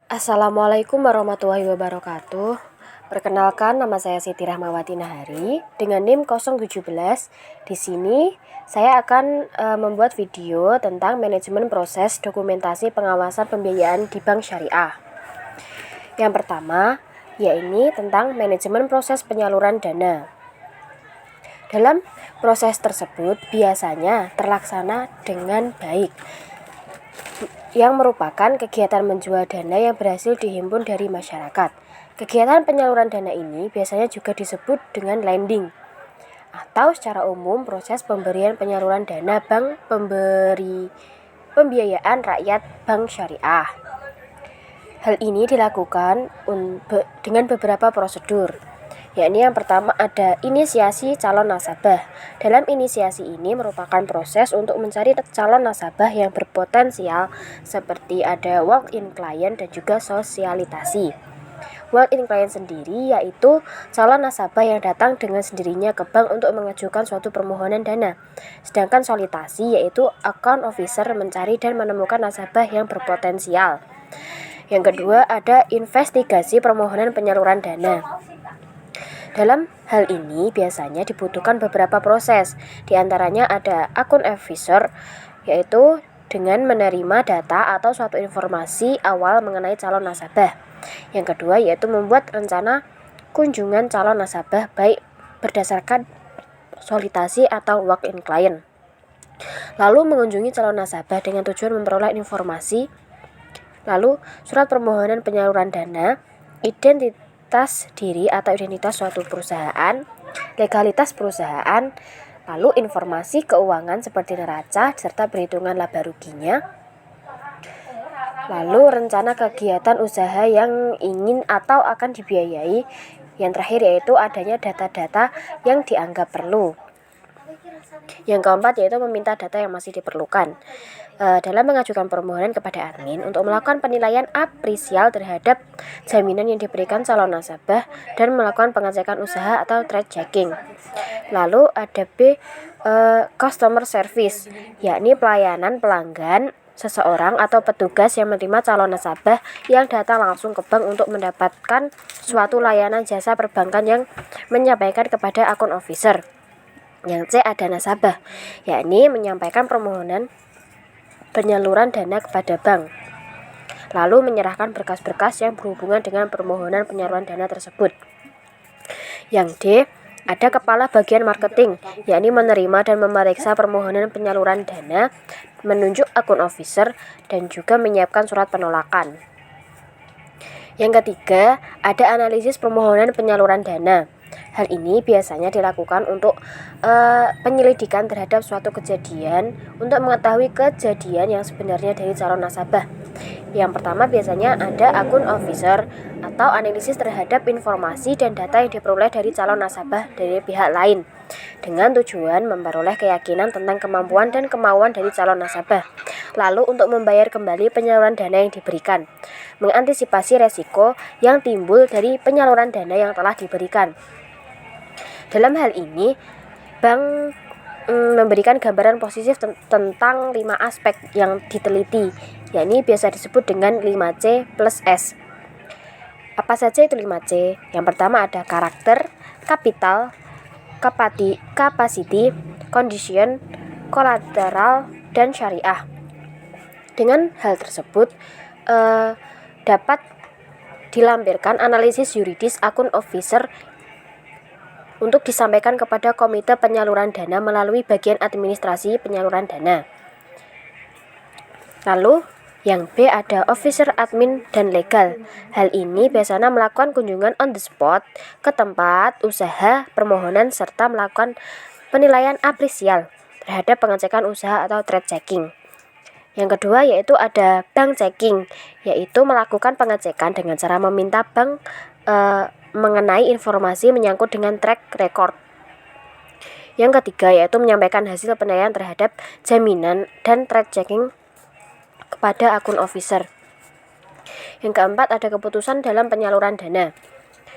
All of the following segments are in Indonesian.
Assalamualaikum warahmatullahi wabarakatuh. Perkenalkan, nama saya Siti Rahmawati Nahari dengan NIM 017. Di sini saya akan membuat video tentang manajemen proses dokumentasi pengawasan pembiayaan di bank syariah. Yang pertama, yaitu tentang manajemen proses penyaluran dana. Dalam proses tersebut biasanya terlaksana dengan baik, yang merupakan kegiatan menjual dana yang berhasil dihimpun dari masyarakat. Kegiatan penyaluran dana ini biasanya juga disebut dengan lending, atau secara umum proses pemberian penyaluran dana bank pembiayaan rakyat bank syariah. Hal ini dilakukan dengan beberapa prosedur, yakni yang pertama ada inisiasi calon nasabah. Dalam inisiasi ini merupakan proses untuk mencari calon nasabah yang berpotensial, seperti ada walk-in client dan juga sosialisasi. Walk-in client sendiri yaitu calon nasabah yang datang dengan sendirinya ke bank untuk mengajukan suatu permohonan dana. Sedangkan sosialisasi yaitu account officer mencari dan menemukan nasabah yang berpotensial. Yang kedua ada investigasi permohonan penyaluran dana. Dalam hal ini biasanya dibutuhkan beberapa proses, diantaranya ada account officer, yaitu dengan menerima data atau suatu informasi awal mengenai calon nasabah. Yang kedua yaitu membuat rencana kunjungan calon nasabah baik berdasarkan solicitasi atau walk-in client. Lalu mengunjungi calon nasabah dengan tujuan memperoleh informasi. Lalu surat permohonan penyaluran dana, identitas diri atau identitas suatu perusahaan, legalitas perusahaan, lalu informasi keuangan seperti neraca serta perhitungan laba ruginya, lalu rencana kegiatan usaha yang ingin atau akan dibiayai. Yang terakhir yaitu adanya data-data yang dianggap perlu. Yang keempat yaitu meminta data yang masih diperlukan. Dalam mengajukan permohonan kepada admin untuk melakukan penilaian apresial terhadap jaminan yang diberikan calon nasabah dan melakukan pengecekan usaha atau trade checking. Lalu ada B, customer service, yakni pelayanan pelanggan seseorang atau petugas yang menerima calon nasabah yang datang langsung ke bank untuk mendapatkan suatu layanan jasa perbankan yang menyampaikan kepada account officer. Yang C ada nasabah, yakni menyampaikan permohonan penyaluran dana kepada bank, lalu menyerahkan berkas-berkas yang berhubungan dengan permohonan penyaluran dana tersebut. Yang D ada kepala bagian marketing, yakni menerima dan memeriksa permohonan penyaluran dana, menunjuk akun officer, dan juga menyiapkan surat penolakan. Yang ketiga ada analisis permohonan penyaluran dana. Hal ini biasanya dilakukan untuk penyelidikan terhadap suatu kejadian untuk mengetahui kejadian yang sebenarnya dari calon nasabah. Yang pertama biasanya ada akun officer atau analisis terhadap informasi dan data yang diperoleh dari calon nasabah dari pihak lain dengan tujuan memperoleh keyakinan tentang kemampuan dan kemauan dari calon nasabah. Lalu untuk membayar kembali penyaluran dana yang diberikan, mengantisipasi resiko yang timbul dari penyaluran dana yang telah diberikan. Dalam hal ini, bank memberikan gambaran positif tentang 5 aspek yang diteliti, yakni biasa disebut dengan 5C plus S. Apa saja itu 5C? Yang pertama ada karakter, kapital, capacity, condition, collateral, dan syariah. Dengan hal tersebut dapat dilampirkan analisis yuridis akun officer untuk disampaikan kepada komite penyaluran dana melalui bagian administrasi penyaluran dana. Lalu yang B ada officer admin dan legal. Hal ini biasanya melakukan kunjungan on the spot ke tempat usaha permohonan serta melakukan penilaian apresial terhadap pengecekan usaha atau trade checking. Yang kedua yaitu ada bank checking, yaitu melakukan pengecekan dengan cara meminta bank mengenai informasi menyangkut dengan track record. Yang ketiga yaitu menyampaikan hasil penilaian terhadap jaminan dan trade checking kepada akun officer. Yang keempat ada keputusan dalam penyaluran dana.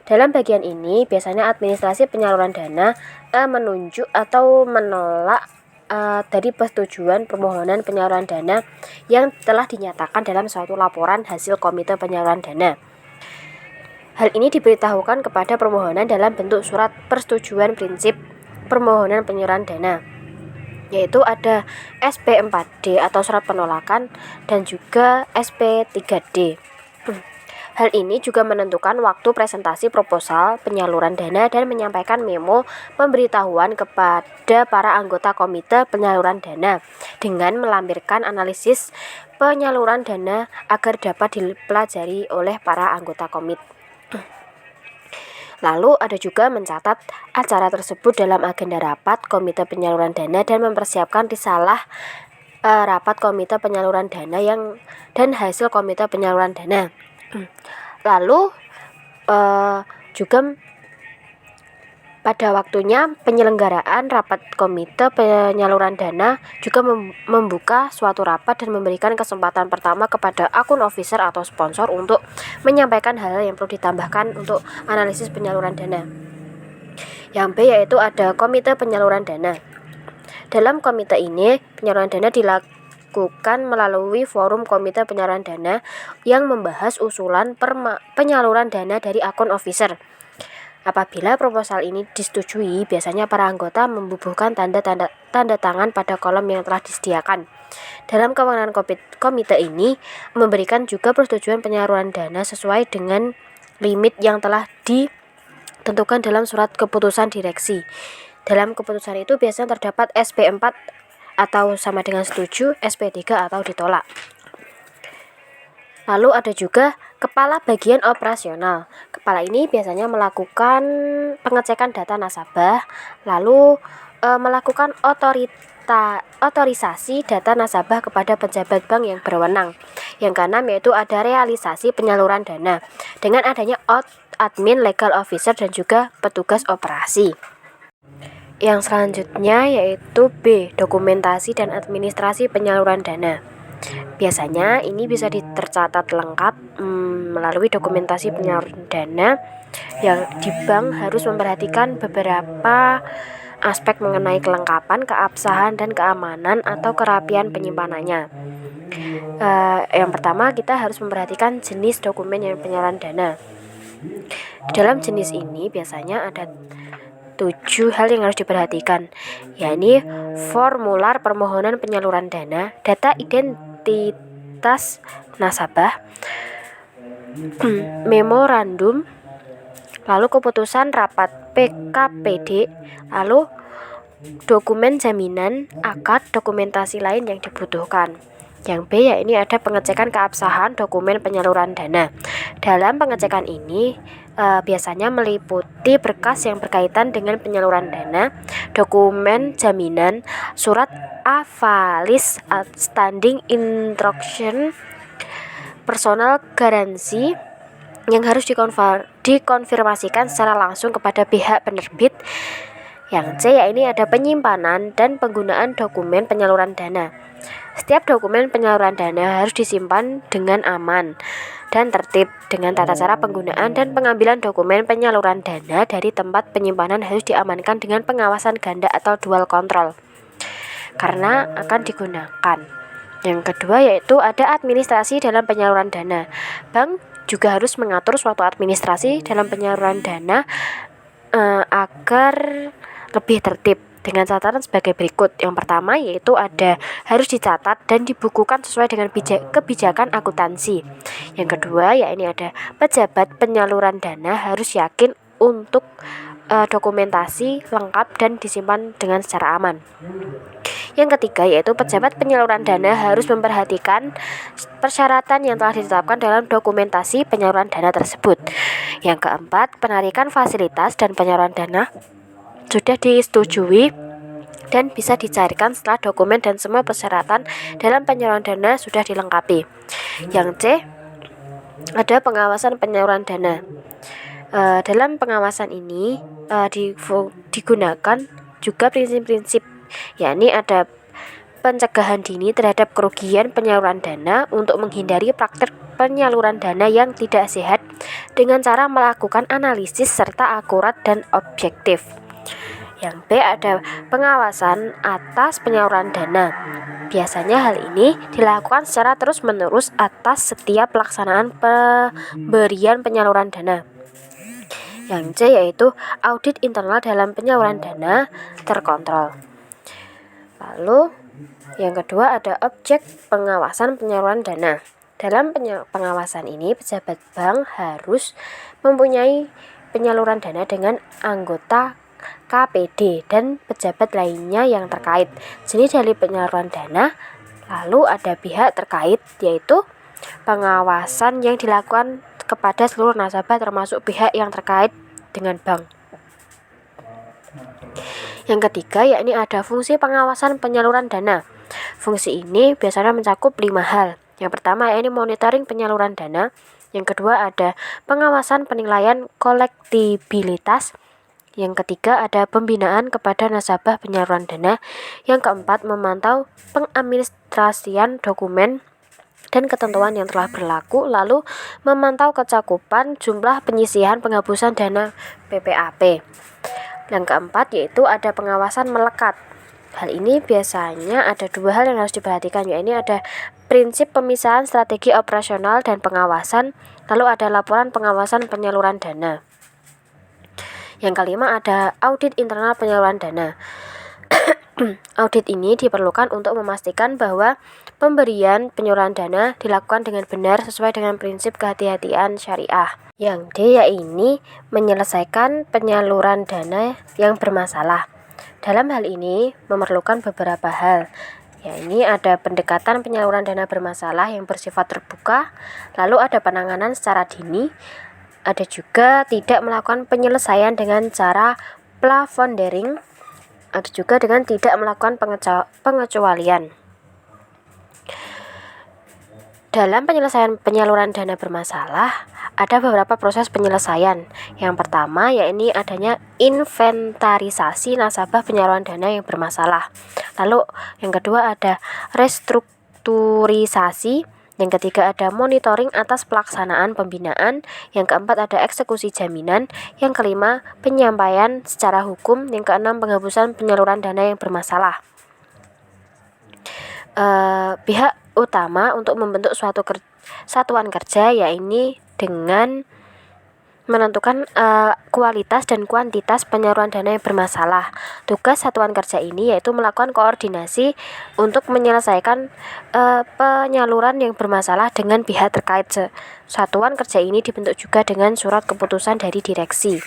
Dalam bagian ini biasanya administrasi penyaluran dana menunjuk atau menolak dari persetujuan permohonan penyaluran dana yang telah dinyatakan dalam suatu laporan hasil Komite Penyaluran Dana. Hal ini diberitahukan kepada permohonan dalam bentuk surat persetujuan prinsip permohonan penyaluran dana, yaitu ada SP4D atau surat penolakan dan juga SP3D. Hal ini juga menentukan waktu presentasi proposal penyaluran dana dan menyampaikan memo pemberitahuan kepada para anggota Komite Penyaluran Dana dengan melampirkan analisis penyaluran dana agar dapat dipelajari oleh para anggota komite. Lalu ada juga mencatat acara tersebut dalam agenda rapat Komite Penyaluran Dana dan mempersiapkan risalah rapat Komite Penyaluran Dana dan hasil Komite Penyaluran Dana. Lalu juga pada waktunya penyelenggaraan rapat Komite Penyaluran Dana juga membuka suatu rapat dan memberikan kesempatan pertama kepada akun officer atau sponsor untuk menyampaikan hal-hal yang perlu ditambahkan untuk analisis penyaluran dana. Yang B yaitu ada Komite Penyaluran Dana. Dalam komite ini, penyaluran dana dilakukan melalui forum Komite Penyaluran Dana yang membahas usulan penyaluran dana dari akun officer. Apabila proposal ini disetujui, biasanya para anggota membubuhkan tanda tangan pada kolom yang telah disediakan. Dalam kewenangan komite ini memberikan juga persetujuan penyaluran dana sesuai dengan limit yang telah ditentukan dalam surat keputusan direksi. Dalam keputusan itu biasanya terdapat SP4 atau sama dengan setuju, SP3 atau ditolak. Lalu ada juga Kepala Bagian Operasional. Kepala ini biasanya melakukan pengecekan data nasabah, lalu melakukan otorisasi data nasabah kepada pejabat bank yang berwenang. Yang keenam yaitu ada realisasi penyaluran dana dengan adanya admin, legal officer, dan juga petugas operasi. Yang selanjutnya yaitu B, dokumentasi dan administrasi penyaluran dana. Biasanya ini bisa tercatat lengkap melalui dokumentasi penyaluran dana yang di bank harus memperhatikan beberapa aspek mengenai kelengkapan, keabsahan, dan keamanan atau kerapian penyimpanannya. Yang pertama kita harus memperhatikan jenis dokumen yang penyaluran dana. Dalam jenis ini biasanya ada 7 hal yang harus diperhatikan, yakni formular permohonan penyaluran dana, data identitas nasabah, memorandum, lalu keputusan rapat PKPD, lalu dokumen jaminan, akad, dokumentasi lain yang dibutuhkan. Yang B ya ini ada pengecekan keabsahan dokumen penyaluran dana. Dalam pengecekan ini biasanya meliputi berkas yang berkaitan dengan penyaluran dana, dokumen jaminan, surat avalis, outstanding instruction, personal garansi yang harus dikonfirmasikan secara langsung kepada pihak penerbit. Yang C ya ini ada penyimpanan dan penggunaan dokumen penyaluran dana. Setiap dokumen penyaluran dana harus disimpan dengan aman dan tertib. Dengan tata cara penggunaan dan pengambilan dokumen penyaluran dana dari tempat penyimpanan harus diamankan dengan pengawasan ganda atau dual control karena akan digunakan. Yang kedua yaitu ada administrasi dalam penyaluran dana. Bank juga harus mengatur suatu administrasi dalam penyaluran dana agar lebih tertib dengan catatan sebagai berikut. Yang pertama yaitu ada harus dicatat dan dibukukan sesuai dengan kebijakan akuntansi. Yang kedua ya ini ada pejabat penyaluran dana harus yakin untuk dokumentasi lengkap dan disimpan dengan secara aman. Yang ketiga yaitu pejabat penyaluran dana harus memperhatikan persyaratan yang telah ditetapkan dalam dokumentasi penyaluran dana tersebut. Yang keempat, penarikan fasilitas dan penyaluran dana sudah disetujui dan bisa dicarikan setelah dokumen dan semua persyaratan dalam penyaluran dana sudah dilengkapi. Yang C, ada pengawasan penyaluran dana. Dalam pengawasan ini digunakan juga prinsip-prinsip, yakni ada pencegahan dini terhadap kerugian penyaluran dana untuk menghindari praktik penyaluran dana yang tidak sehat dengan cara melakukan analisis serta akurat dan objektif. Yang B ada pengawasan atas penyaluran dana. Biasanya hal ini dilakukan secara terus-menerus atas setiap pelaksanaan pemberian penyaluran dana. Yang C yaitu audit internal dalam penyaluran dana terkontrol. Lalu yang kedua ada objek pengawasan penyaluran dana. Dalam pengawasan ini pejabat bank harus mempunyai penyaluran dana dengan anggota KPD dan pejabat lainnya yang terkait. Jenis dari penyaluran dana, lalu ada pihak terkait yaitu pengawasan yang dilakukan kepada seluruh nasabah termasuk pihak yang terkait dengan bank. Yang ketiga yakni ada fungsi pengawasan penyaluran dana. Fungsi ini biasanya mencakup 5 hal. Yang pertama yakni monitoring penyaluran dana. Yang kedua ada pengawasan penilaian kolektibilitas. Yang ketiga ada pembinaan kepada nasabah penyaluran dana. Yang keempat memantau pengadministrasian dokumen dan ketentuan yang telah berlaku, lalu memantau kecakupan jumlah penyisihan penghapusan dana PPAP. Yang keempat yaitu ada pengawasan melekat. Hal ini biasanya ada 2 hal yang harus diperhatikan, yaitu ada prinsip pemisahan strategi operasional dan pengawasan, lalu ada laporan pengawasan penyaluran dana. Yang kelima ada audit internal penyaluran dana. Audit ini diperlukan untuk memastikan bahwa pemberian penyaluran dana dilakukan dengan benar sesuai dengan prinsip kehati-hatian syariah. Yang D yaitu menyelesaikan penyaluran dana yang bermasalah. Dalam hal ini memerlukan beberapa hal. Ini ada pendekatan penyaluran dana bermasalah yang bersifat terbuka, lalu ada penanganan secara dini, ada juga tidak melakukan penyelesaian dengan cara plafondering, ada juga dengan tidak melakukan pengecualian. Dalam penyelesaian penyaluran dana bermasalah, ada beberapa proses penyelesaian. Yang pertama yakni adanya inventarisasi nasabah penyaluran dana yang bermasalah. Lalu yang kedua ada restrukturisasi. Yang ketiga ada monitoring atas pelaksanaan pembinaan. Yang keempat ada eksekusi jaminan. Yang kelima penyampaian secara hukum. Yang keenam penghapusan penyaluran dana yang bermasalah. Pihak utama untuk membentuk suatu satuan kerja yaitu dengan menentukan kualitas dan kuantitas penyaluran dana yang bermasalah. Tugas satuan kerja ini yaitu melakukan koordinasi untuk menyelesaikan penyaluran yang bermasalah dengan pihak terkait. Satuan kerja ini dibentuk juga dengan surat keputusan dari direksi.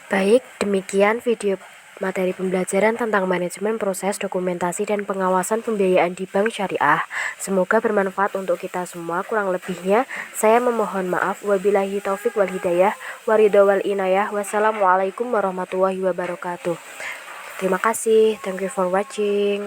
Baik, demikian video materi pembelajaran tentang manajemen proses dokumentasi dan pengawasan pembiayaan di bank syariah. Semoga bermanfaat untuk kita semua. Kurang lebihnya saya memohon maaf. Wabillahi taufik wal hidayah, waridho wal inayah. Wassalamualaikum warahmatullahi wabarakatuh. Terima kasih. Thank you for watching.